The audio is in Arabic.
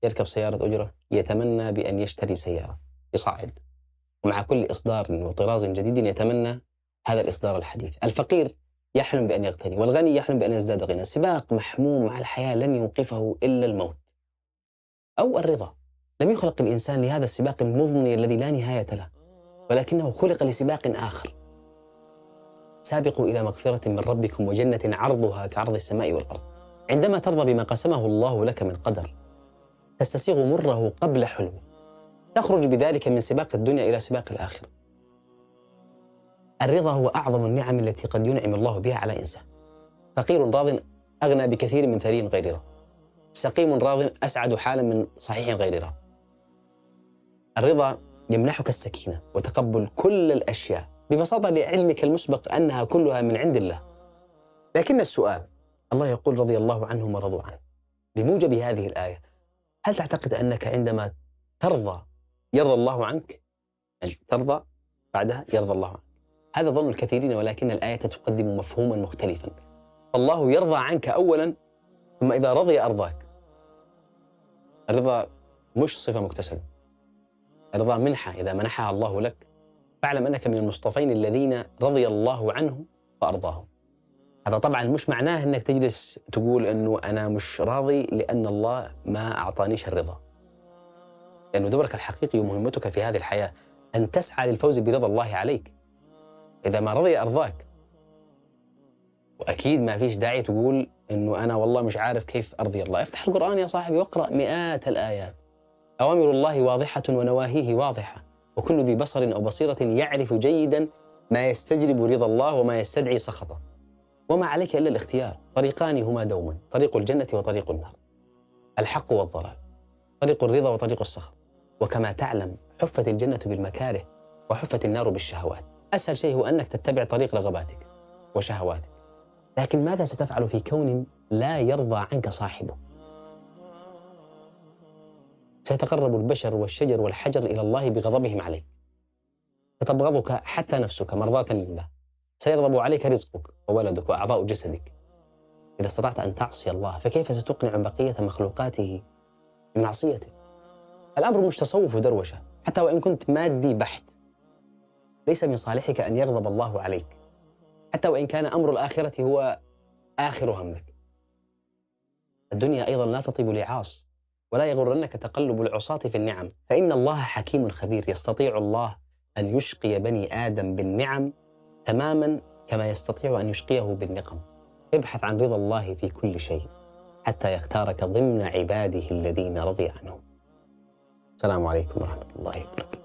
يركب سيارة أجرة يتمنى بأن يشتري سيارة يصعد، ومع كل إصدار وطراز جديد يتمنى هذا الإصدار الحديث. الفقير يحلم بأن يغتني، والغني يحلم بأن يزداد غنى. سباق محموم مع الحياة لن يوقفه إلا الموت أو الرضا. لم يخلق الإنسان لهذا السباق المضني الذي لا نهاية له، ولكنه خلق لسباق آخر. سابقوا إلى مغفرة من ربكم وجنة عرضها كعرض السماء والأرض. عندما ترضى بما قسمه الله لك من قدر تستسيغ مره قبل حلمه، تخرج بذلك من سباق الدنيا إلى سباق الآخرة. الرضا هو أعظم النعم التي قد ينعم الله بها على إنسان. فقير راض أغنى بكثير من ثري غير راض، سقيم راض أسعد حالا من صحيح غير راض. الرضا يمنحك السكينة وتقبل كل الأشياء ببساطة لعلمك المسبق أنها كلها من عند الله. لكن السؤال، الله يقول رضي الله عنهم ورضوا عنه. بموجب هذه الآية، هل تعتقد أنك عندما ترضى يرضى الله عنك؟ يعني ترضى بعدها يرضى الله عنك. هذا ظن الكثيرين، ولكن الآية تقدم مفهوما مختلفا. الله يرضى عنك أولا، ثم إذا رضي أرضاك. الرضا مش صفة مكتسبة، الرضا منحة إذا منحها الله لك فاعلم أنك من المصطفين الذين رضي الله عنهم فأرضاهم. هذا طبعا مش معناه أنك تجلس تقول أنه أنا مش راضي لأن الله ما أعطانيش الرضا، لأنه دورك الحقيقي ومهمتك في هذه الحياة أن تسعى للفوز برضا الله عليك. إذا ما رضي أرضاك، وأكيد ما فيش داعي تقول أنه أنا والله مش عارف كيف أرضي الله. افتح القرآن يا صاحبي واقرأ مئات الآيات. أوامر الله واضحة ونواهيه واضحة، وكل ذي بصر أو بصيرة يعرف جيدا ما يستجلب رضا الله وما يستدعي سخطه. وما عليك إلا الاختيار. طريقان هما دوما، طريق الجنة وطريق النار، الحق والضلال، طريق الرضا وطريق السخط. وكما تعلم حفت الجنة بالمكاره وحفت النار بالشهوات. أسهل شيء هو أنك تتبع طريق رغباتك وشهواتك، لكن ماذا ستفعل في كون لا يرضى عنك صاحبه؟ سيتقرب البشر والشجر والحجر إلى الله بغضبهم عليك، ستبغضك حتى نفسك مرضاة لله، سيغضب عليك رزقك وولدك وأعضاء جسدك. إذا استطعت أن تعصي الله فكيف ستقنع بقية مخلوقاته بمعصيته؟ الأمر مش تصوف ودروشة، حتى وإن كنت مادي بحت. ليس من صالحك أن يغضب الله عليك، حتى وإن كان أمر الآخرة هو آخر همك. الدنيا أيضا لا تطيب لعاص، ولا يغرنك تقلب العصاة في النعم، فإن الله حكيم خبير. يستطيع الله أن يشقي بني آدم بالنعم تماما كما يستطيع أن يشقيه بالنقم. ابحث عن رضا الله في كل شيء حتى يختارك ضمن عباده الذين رضي عنهم. السلام عليكم ورحمة الله وبركاته.